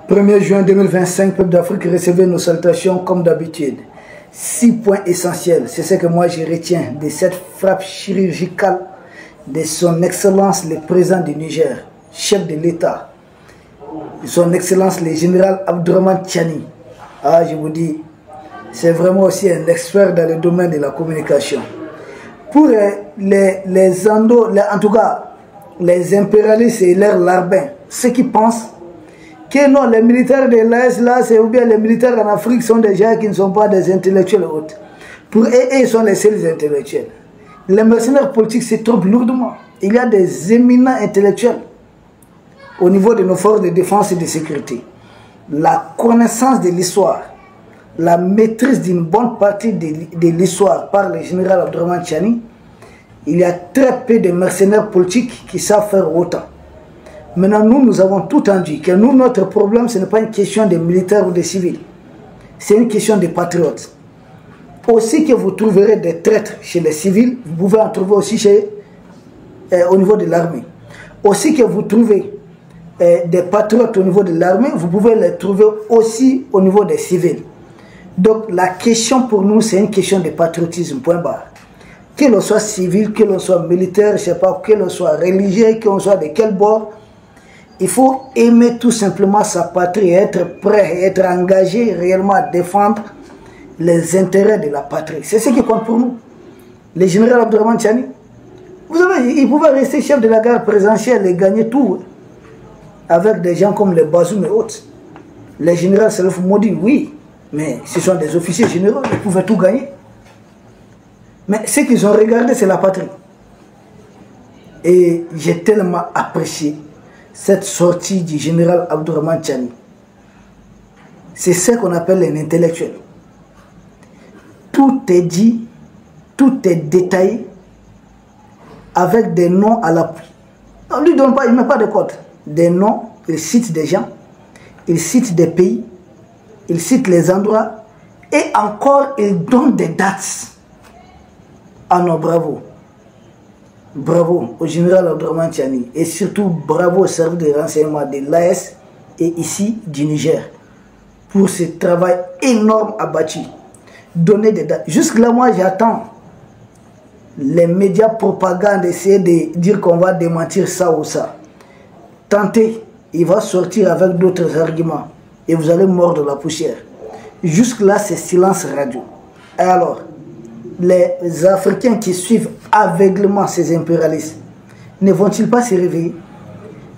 1er juin 2025, peuple d'Afrique, recevez nos salutations comme d'habitude. 6 points essentiels, c'est ce que moi je retiens de cette frappe chirurgicale de son Excellence le président du Niger, chef de l'État, son Excellence le général Abdourahmane Tiani. Ah, je vous dis, c'est vraiment aussi un expert dans le domaine de la communication. Pour en tout cas, les impérialistes et leurs larbins, ceux qui pensent que non, les militaires de l'AS là, ou bien les militaires en Afrique sont des gens qui ne sont pas des intellectuels autres. Pour eux, ils sont les seuls intellectuels. Les mercenaires politiques se trompent lourdement. Il y a des éminents intellectuels au niveau de nos forces de défense et de sécurité. La connaissance de l'histoire, la maîtrise d'une bonne partie de l'histoire par le général Abdourahmane Tiani, il y a très peu de mercenaires politiques qui savent faire autant. Maintenant, nous avons tout dit que nous, notre problème, ce n'est pas une question de militaires ou de civils. C'est une question de patriotes. Aussi que vous trouverez des traîtres chez les civils, vous pouvez en trouver aussi au niveau de l'armée. Aussi que vous trouvez des patriotes au niveau de l'armée, vous pouvez les trouver aussi au niveau des civils. Donc la question pour nous, c'est une question de patriotisme, point barre. Que l'on soit civil, que l'on soit militaire, je ne sais pas, que l'on soit religieux, que l'on soit de quel bord, il faut aimer tout simplement sa patrie, être prêt et être engagé réellement à défendre les intérêts de la patrie. C'est ce qui compte pour nous. Le général Abdourahmane Tiani, vous savez, il pouvait rester chef de la garde présidentielle et gagner tout, avec des gens comme les Bazoum et autres. Les généraux Salif Modi, oui, mais ce sont des officiers généraux, ils pouvaient tout gagner. Mais ce qu'ils ont regardé, c'est la patrie. Et j'ai tellement apprécié cette sortie du général Abdourahmane Tiani. C'est ce qu'on appelle un intellectuel. Tout est dit, tout est détaillé, avec des noms à l'appui. On ne lui donne pas, il ne met pas de code. Des noms, il cite des gens, il cite des pays, il cite les endroits, et encore il donne des dates. Ah non, bravo. Bravo au général Abdourahmane Tiani et surtout bravo au service de renseignement de l'AS et ici du Niger pour ce travail énorme abattu. Donner des dates. Jusque là, moi j'attends les médias propagande essayer de dire qu'on va démentir ça ou ça. Tentez, il va sortir avec d'autres arguments et vous allez mordre la poussière. Jusque là, c'est silence radio. Et alors, les Africains qui suivent aveuglément ces impérialistes, ne vont-ils pas se réveiller?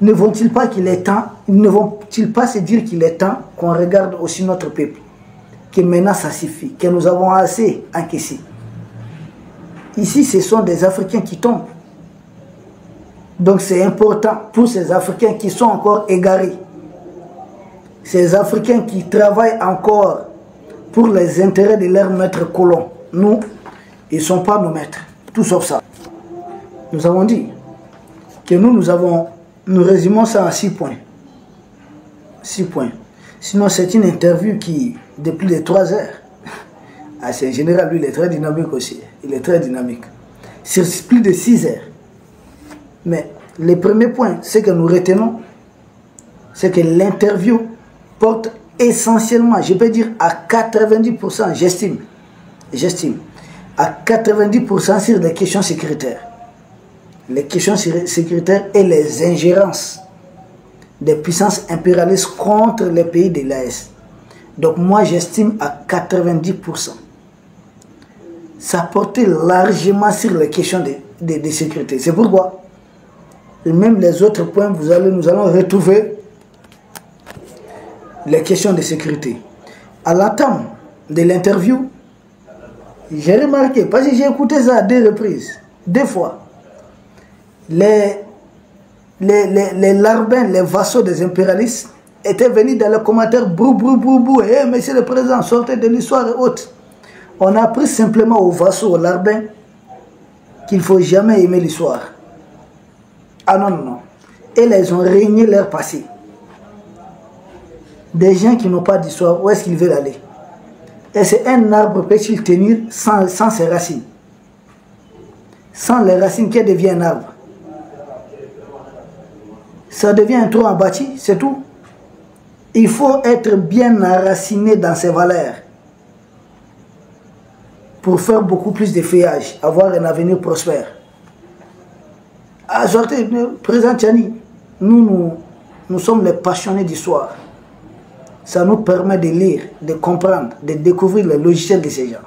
Ne vont-ils pas qu'il est temps, ne vont-ils pas se dire qu'il est temps qu'on regarde aussi notre peuple? Que maintenant ça suffit, que nous avons assez encaissé. Ici, ce sont des Africains qui tombent. Donc c'est important pour ces Africains qui sont encore égarés. Ces Africains qui travaillent encore pour les intérêts de leurs maîtres colons. Nous, ils ne sont pas nos maîtres, tout sauf ça. Nous avons dit que nous résumons ça en 6 points. 6 points. Sinon, c'est une interview qui, de plus de 3 heures. Ah, c'est un général, lui, il est très dynamique aussi. Il est très dynamique. Sur plus de 6 heures. Mais le premier point, ce que nous retenons, c'est que l'interview porte essentiellement, je peux dire à 90%, j'estime, à 90% sur des questions sécuritaires. Les questions sécuritaires et les ingérences des puissances impérialistes contre les pays de l'AS. Donc moi j'estime à 90%. Ça portait largement sur les questions de sécurité. C'est pourquoi, et même les autres points, nous allons retrouver les questions de sécurité. À l'entame de l'interview, j'ai remarqué, parce que j'ai écouté ça à 2 reprises, 2 fois, les larbins, les vassaux des impérialistes étaient venus dans les commentaires brou, monsieur le président, sortez de l'histoire et autres. On a appris simplement aux vassaux, aux larbins, qu'il ne faut jamais aimer l'histoire. Ah non, non, non. Et là, ils ont régné leur passé. Des gens qui n'ont pas d'histoire, où est-ce qu'ils veulent aller? Et c'est un arbre peut-il tenir sans ses racines? Sans les racines, qui devient un arbre? Ça devient un trou en bâti, c'est tout. Il faut être bien enraciné dans ses valeurs pour faire beaucoup plus de feuillage, avoir un avenir prospère. Président Tchani, nous sommes les passionnés d'histoire. Ça nous permet de lire, de comprendre, de découvrir le logiciel de ces gens.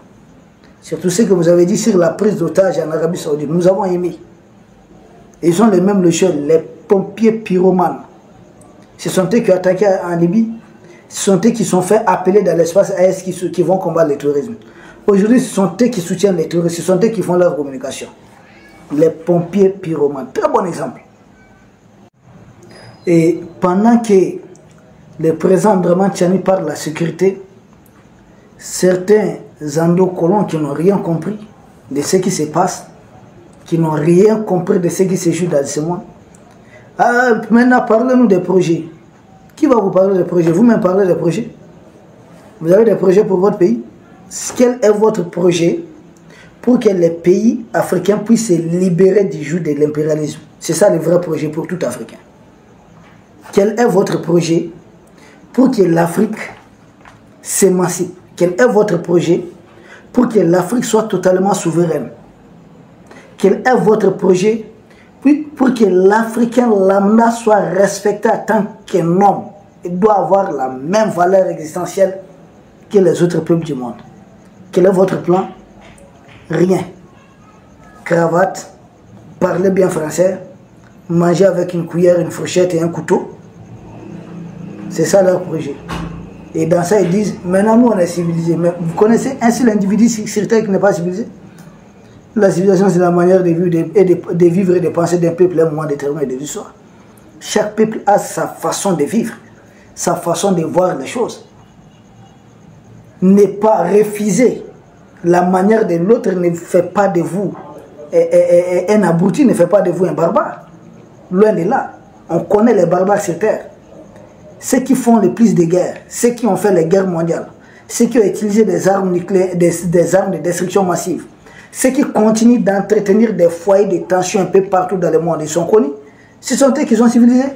Surtout ce que vous avez dit sur la prise d'otages en Arabie Saoudite. Nous avons aimé. Ils ont les mêmes logiciels, les pompiers pyromanes. Ce sont eux qui ont attaqué en Libye. Ce sont eux qui sont fait appeler dans l'espace AS qui vont combattre le terrorisme. Aujourd'hui, ce sont eux qui soutiennent les terroristes. Ce sont eux qui font leur communication. Les pompiers pyromanes. Très bon exemple. Et pendant que le président Abdraman Tchani parle de la sécurité, certains endocolons qui n'ont rien compris de ce qui se passe, qui n'ont rien compris de ce qui se joue dans ce monde. Ah, maintenant, parlez-nous des projets. Qui va vous parler des projets? Vous-même parlez des projets? Vous avez des projets pour votre pays? Quel est votre projet pour que les pays africains puissent se libérer du joug de l'impérialisme? C'est ça le vrai projet pour tout Africain. Quel est votre projet pour que l'Afrique s'émancipe? Quel est votre projet pour que l'Afrique soit totalement souveraine? Quel est votre projet pour que l'Africain lambda soit respecté en tant qu'un homme? Il doit avoir la même valeur existentielle que les autres peuples du monde. Quel est votre plan? Rien. Cravate, parler bien français, manger avec une cuillère, une fourchette et un couteau. C'est ça leur projet. Et dans ça, ils disent, maintenant nous on est civilisés. Mais vous connaissez un seul individu sur Terre qui n'est pas civilisé? La civilisation, c'est la manière de vivre et de penser d'un peuple à un moment déterminé de l'histoire. Chaque peuple a sa façon de vivre, sa façon de voir les choses. Ne pas refuser la manière de l'autre ne fait pas de vous un abruti, ne fait pas de vous un barbare. Loin de là. On connaît les barbares sur Terre. Ceux qui font le plus de guerres, ceux qui ont fait les guerres mondiales, ceux qui ont utilisé des armes nucléaires, des armes de destruction massive, ceux qui continuent d'entretenir des foyers de tension un peu partout dans le monde, ils sont connus. Ce sont eux qui sont civilisés.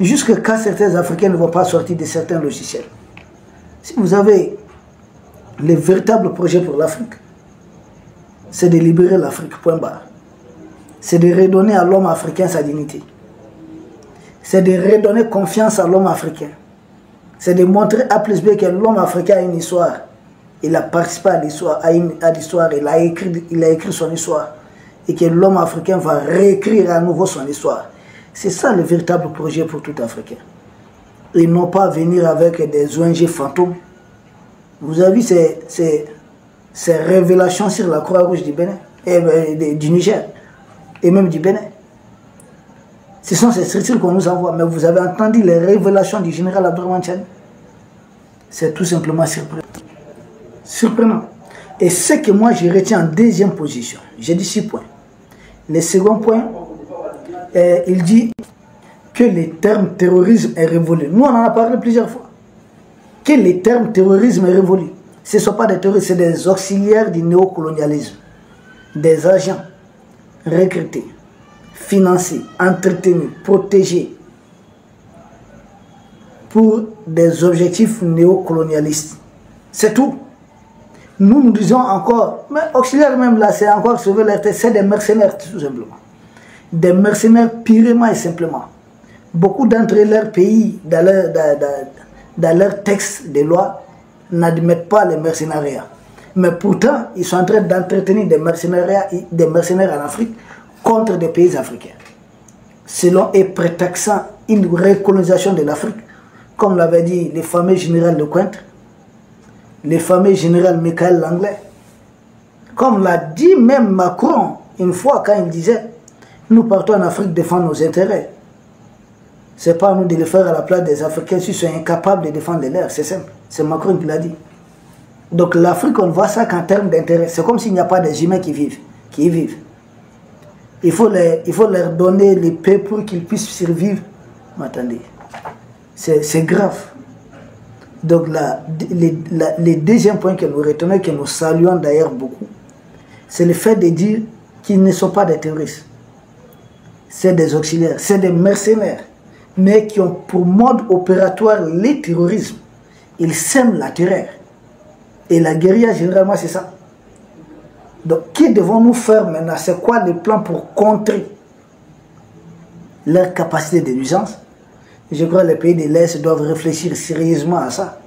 Jusqu'à quand certains Africains ne vont pas sortir de certains logiciels. Si vous avez le véritable projet pour l'Afrique, c'est de libérer l'Afrique, point barre. C'est de redonner à l'homme africain sa dignité. C'est de redonner confiance à l'homme africain. C'est de montrer A plus B que l'homme africain a une histoire. Il a participé à l'histoire, il a écrit son histoire. Et que l'homme africain va réécrire à nouveau son histoire. C'est ça le véritable projet pour tout Africain. Et non pas venir avec des ONG fantômes. Vous avez vu ces révélations sur la Croix-Rouge du Bénin, du Niger, et même du Bénin. Ce sont ces structures qu'on nous envoie. Mais vous avez entendu les révélations du général Abdraman Tchani? C'est tout simplement surprenant. Surprenant. Et ce que moi je retiens en deuxième position, j'ai dit 6 points. Le second point, il dit que le terme terrorisme est révolu. Nous on en a parlé plusieurs fois. Que le terme terrorisme est révolu. Ce ne sont pas des terroristes, c'est des auxiliaires du néocolonialisme. Des agents recrutés, financés, entretenus, protégés pour des objectifs néocolonialistes. C'est tout. Nous disons encore, mais auxiliaires même là, c'est encore sauver leur tête, c'est des mercenaires tout simplement. Des mercenaires purement et simplement. Beaucoup d'entre leurs pays, dans leur texte de loi, n'admettent pas les mercenariats. Mais pourtant, ils sont en train d'entretenir des mercenaires en Afrique contre des pays africains. Selon et prétextant une recolonisation de l'Afrique, comme l'avait dit le fameux général Lecointre, le fameux général Michael Langlais, comme l'a dit même Macron une fois quand il disait « Nous partons en Afrique défendre nos intérêts ». Ce n'est pas à nous de le faire à la place des Africains s'ils sont incapables de défendre les leurs, c'est simple. C'est Macron qui l'a dit. Donc l'Afrique, on voit ça qu'en termes d'intérêt. C'est comme s'il n'y a pas des humains qui y vivent. Il faut leur donner les paix pour qu'ils puissent survivre. Mais attendez, c'est grave. Donc le deuxième point que nous retenons, que nous saluons d'ailleurs beaucoup, c'est le fait de dire qu'ils ne sont pas des terroristes. C'est des auxiliaires, c'est des mercenaires. mais qui ont pour mode opératoire le terrorisme. Ils sèment la terreur. Et la guérilla, généralement, c'est ça. Donc, que devons-nous faire maintenant? C'est quoi le plan pour contrer leur capacité de nuisance? Je crois que les pays de l'Est doivent réfléchir sérieusement à ça.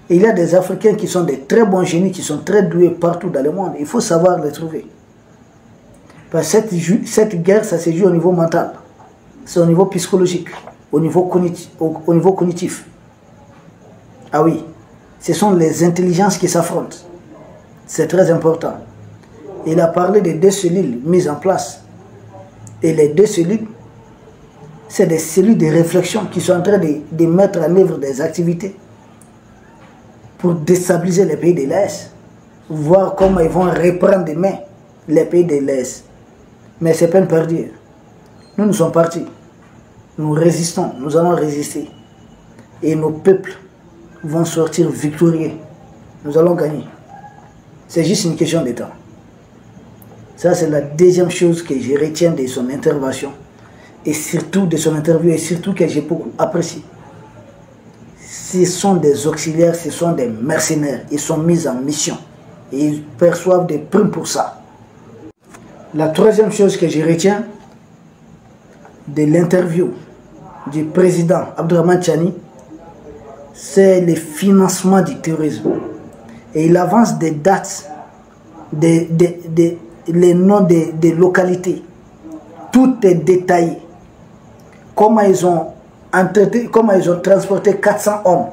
Et il y a des Africains qui sont des très bons génies, qui sont très doués partout dans le monde. Il faut savoir les trouver. Parce que cette guerre, ça se joue au niveau mental. C'est au niveau psychologique, au niveau cognitif. Ah oui, ce sont les intelligences qui s'affrontent. C'est très important. Il a parlé de 2 cellules mises en place. Et les 2 cellules, c'est des cellules de réflexion qui sont en train de mettre en œuvre des activités pour déstabiliser les pays de l'Est. Voir comment ils vont reprendre demain les pays de l'Est. Mais c'est peine perdue. Nous sommes partis. Nous résistons, nous allons résister. Et nos peuples vont sortir victorieux. Nous allons gagner. C'est juste une question de temps. Ça, c'est la deuxième chose que je retiens de son intervention. Et surtout de son interview, et surtout que j'ai beaucoup apprécié. Ce sont des auxiliaires, ce sont des mercenaires. Ils sont mis en mission. Et ils perçoivent des primes pour ça. La troisième chose que je retiens de l'interview du président Abdourahmane Tchani, c'est le financement du terrorisme. Et il avance des dates, les noms des localités. Tout est détaillé. Comment ils ont transporté 400 hommes.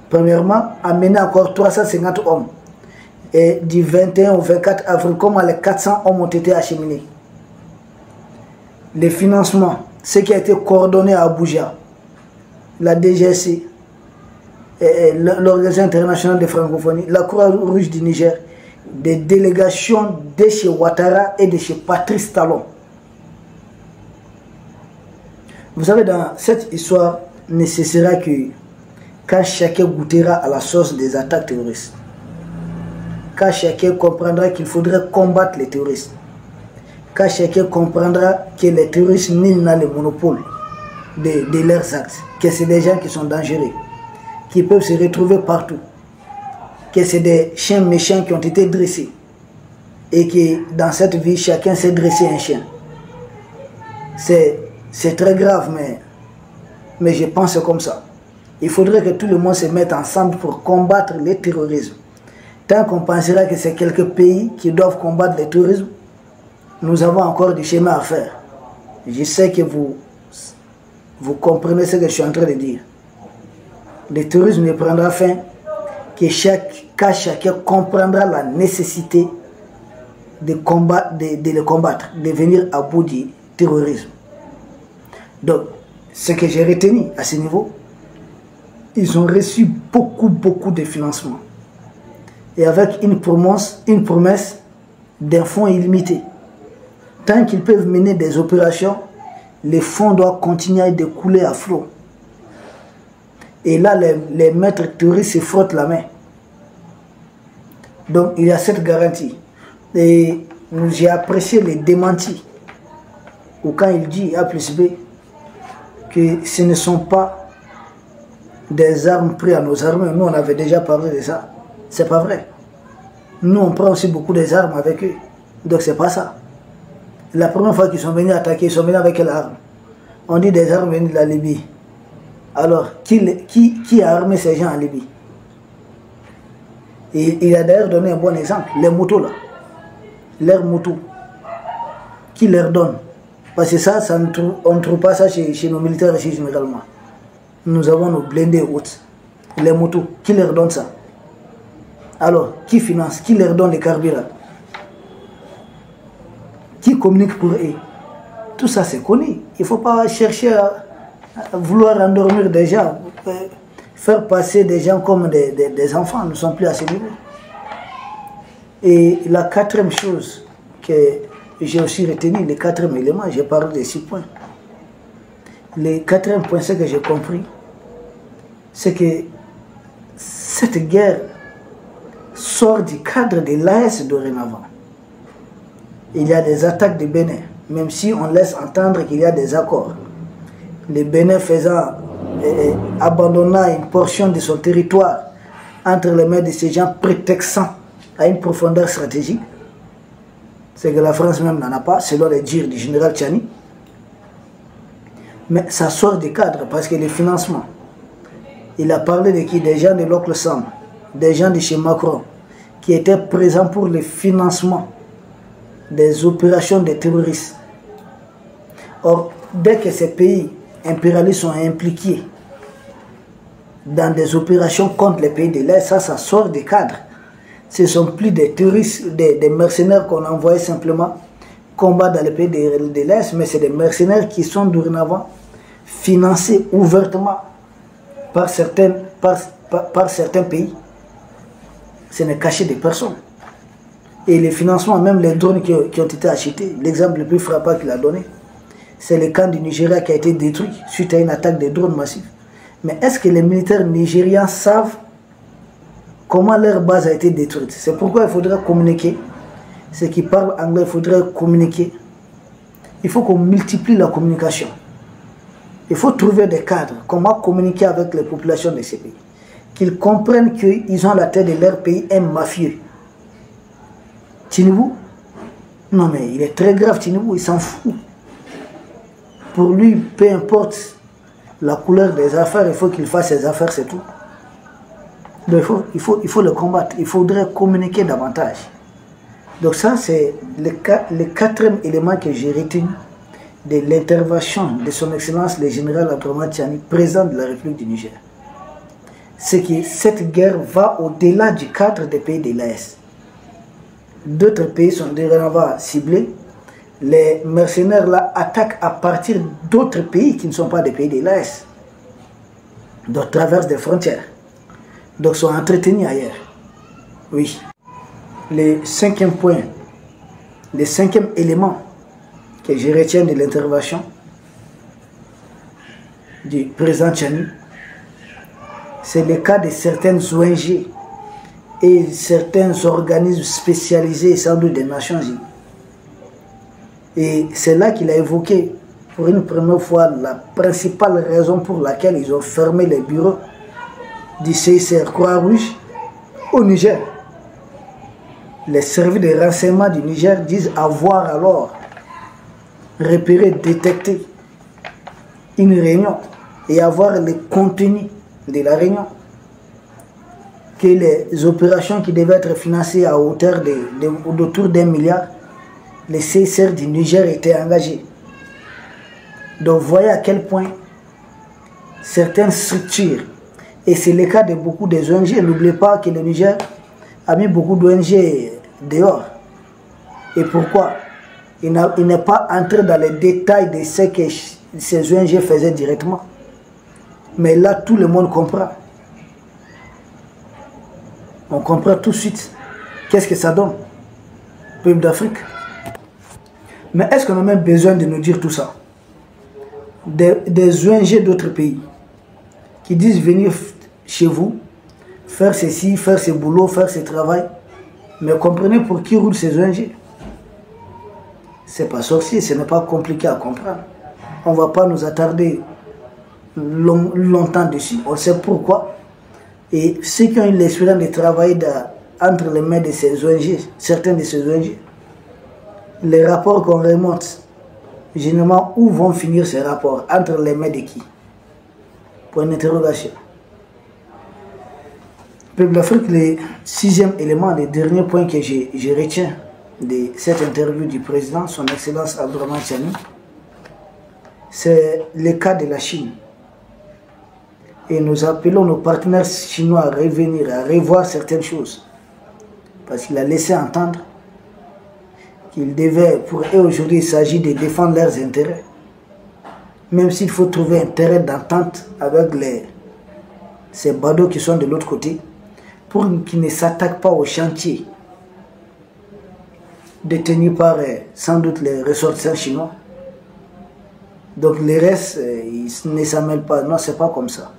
Premièrement, amené encore 350 hommes. Et du 21 au 24 avril, comment les 400 hommes ont été acheminés. Les financements, ce qui a été coordonné à Abuja, la DGC, l'Organisation internationale de francophonie, la Croix-Rouge du Niger, des délégations de chez Ouattara et de chez Patrice Talon. Vous savez, dans cette histoire, ne cessera que quand chacun goûtera à la sauce des attaques terroristes, quand chacun comprendra qu'il faudrait combattre les terroristes, quand chacun comprendra que les terroristes, nul n'a le monopole de leurs actes, que c'est des gens qui sont dangereux, qui peuvent se retrouver partout, que c'est des chiens méchants qui ont été dressés, et que dans cette vie, chacun s'est dressé un chien. C'est très grave, mais je pense comme ça. Il faudrait que tout le monde se mette ensemble pour combattre le terrorisme. Tant qu'on pensera que c'est quelques pays qui doivent combattre le terrorisme, nous avons encore du chemin à faire. Je sais que vous comprenez ce que je suis en train de dire. Le terrorisme ne prendra fin que chacun comprendra la nécessité de le combattre, de venir à bout du terrorisme. Donc, ce que j'ai retenu à ce niveau, ils ont reçu beaucoup de financement. Et avec une promesse d'un fonds illimité. Tant qu'ils peuvent mener des opérations, les fonds doivent continuer de couler à flot. Et là, les maîtres terroristes se frottent la main. Donc, il y a cette garantie. Et j'ai apprécié les démentis. Ou quand il dit A plus B, que ce ne sont pas des armes prises à nos armées. Nous, on avait déjà parlé de ça. C'est pas vrai. Nous, on prend aussi beaucoup des armes avec eux. Donc, c'est pas ça. La première fois qu'ils sont venus attaquer, ils sont venus avec quelle arme? On dit des armes venues de la Libye. Alors, qui a armé ces gens en Libye? Et il a d'ailleurs donné un bon exemple. Les motos, là. Leurs motos. Qui leur donne? Parce que ça on ne trouve pas ça chez nos militaires ici généralement. Nous avons nos blindés hautes. Les motos, qui leur donne ça? Alors, qui finance? Qui leur donne les carburants? Qui communique pour eux? Tout ça, c'est connu. Il ne faut pas chercher à vouloir endormir des gens, faire passer des gens comme des enfants. Nous ne sommes plus à ce niveau. Et la quatrième chose que j'ai aussi retenu, le quatrième élément, j'ai parlé de 6 points. Le quatrième point, ce que j'ai compris, c'est que cette guerre sort du cadre de l'AES dorénavant. Il y a des attaques de Bénin, même si on laisse entendre qu'il y a des accords. le Bénin abandonnant une portion de son territoire entre les mains de ces gens prétextant à une profondeur stratégique, c'est que la France même n'en a pas, selon les dires du général Tchani. Mais ça sort du cadre parce que les financements, il a parlé de qui? Des gens de l'Oncle Sam, des gens de chez Macron, qui étaient présents pour le financement des opérations des terroristes. Or, dès que ces pays impérialistes sont impliqués dans des opérations contre les pays de l'Est, ça sort du cadre. Ce ne sont plus des terroristes, des mercenaires qu'on envoyait simplement combattre dans les pays de l'Est, mais c'est des mercenaires qui sont dorénavant financés ouvertement par certains pays. Ce n'est caché des personnes. Et les financements, même les drones qui ont été achetés, l'exemple le plus frappant qu'il a donné, c'est le camp du Nigeria qui a été détruit suite à une attaque de drones massifs. Mais est-ce que les militaires nigérians savent comment leur base a été détruite? C'est pourquoi il faudrait communiquer. Ceux qui parlent anglais, il faudrait communiquer. Il faut qu'on multiplie la communication. Il faut trouver des cadres. Comment communiquer avec les populations de ces pays. Qu'ils comprennent qu'ils ont à la tête de leur pays un mafieux. Tinubu? Non mais il est très grave, Tinubu, il s'en fout. Pour lui, peu importe la couleur des affaires, il faut qu'il fasse ses affaires, c'est tout. Donc il faut le combattre, il faudrait communiquer davantage. Donc ça, c'est le quatrième élément que j'ai retenu de l'intervention de son Excellence le général Abdourahmane Tiani, président de la République du Niger. C'est que cette guerre va au-delà du cadre des pays de l'Est. D'autres pays sont dorénavant ciblés. Les mercenaires là attaquent à partir d'autres pays qui ne sont pas des pays de l'Est. Donc traversent des frontières. Donc sont entretenus ailleurs. Oui. Le cinquième point, le cinquième élément que je retiens de l'intervention du président Tchani, c'est le cas de certaines ONG et certains organismes spécialisés, sans doute des Nations Unies. Et c'est là qu'il a évoqué pour une première fois la principale raison pour laquelle ils ont fermé les bureaux du CICR Croix-Rouge au Niger. Les services de renseignement du Niger disent avoir alors repéré, détecté une réunion et avoir le contenu de la réunion, que les opérations qui devaient être financées à hauteur d'autour d'1 milliard, les CICR du Niger étaient engagés. Donc voyez à quel point certaines structures, et c'est le cas de beaucoup des ONG, n'oubliez pas que le Niger a mis beaucoup d'ONG dehors. Et pourquoi? Il n'est pas entré dans les détails de ce que ces ONG faisaient directement. Mais là, tout le monde comprend. On comprend tout de suite. Qu'est-ce que ça donne, peuple d'Afrique? Mais est-ce qu'on a même besoin de nous dire tout ça? Des ONG d'autres pays qui disent venir chez vous, faire ceci, faire ce boulot, faire ce travail. Mais comprenez pour qui roulent ces ONG? C'est pas sorcier, ce n'est pas compliqué à comprendre. On ne va pas nous attarder longtemps dessus. On sait pourquoi. Et ceux qui ont eu l'expérience de travailler entre les mains de ces ONG, certains de ces ONG, les rapports qu'on remonte, généralement, où vont finir ces rapports? Entre les mains de qui? Point d'interrogation. Peuple d'Afrique, le sixième élément, le dernier point que je retiens de cette interview du président, son Excellence Abdourahmane Tiani, c'est le cas de la Chine. Et nous appelons nos partenaires chinois à revenir, à revoir certaines choses. Parce qu'il a laissé entendre qu'il devait, pour eux aujourd'hui, il s'agit de défendre leurs intérêts. Même s'il faut trouver un terrain d'entente avec ces badauds qui sont de l'autre côté, pour qu'ils ne s'attaquent pas au chantier détenu par sans doute les ressortissants chinois. Donc les restes, ils ne s'en mêlent pas. Non, c'est pas comme ça.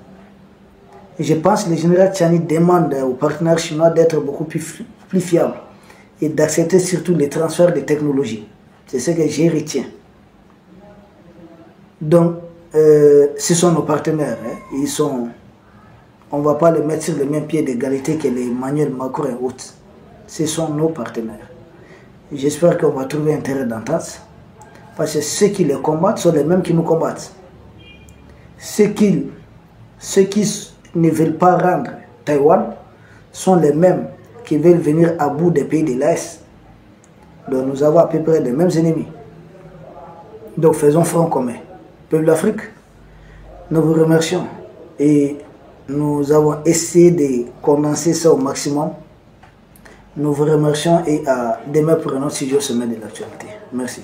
Et je pense que le général Tiani demande aux partenaires chinois d'être beaucoup plus fiables et d'accepter surtout les transferts de technologies. C'est ce que je retiens. Donc, ce sont nos partenaires. Hein. Ils sont, on ne va pas les mettre sur le même pied d'égalité que les Emmanuel Macron et autres. Ce sont nos partenaires. J'espère qu'on va trouver un terrain d'entente. Parce que ceux qui les combattent sont les mêmes qui nous combattent. Ceux qui ne veulent pas rendre Taïwan sont les mêmes qui veulent venir à bout des pays de l'Est. Donc nous avons à peu près les mêmes ennemis. Donc faisons front commun. Peuple d'Afrique, nous vous remercions. Et nous avons essayé de condenser ça au maximum. Nous vous remercions et à demain pour un autre sujet au sommet de l'actualité. Merci.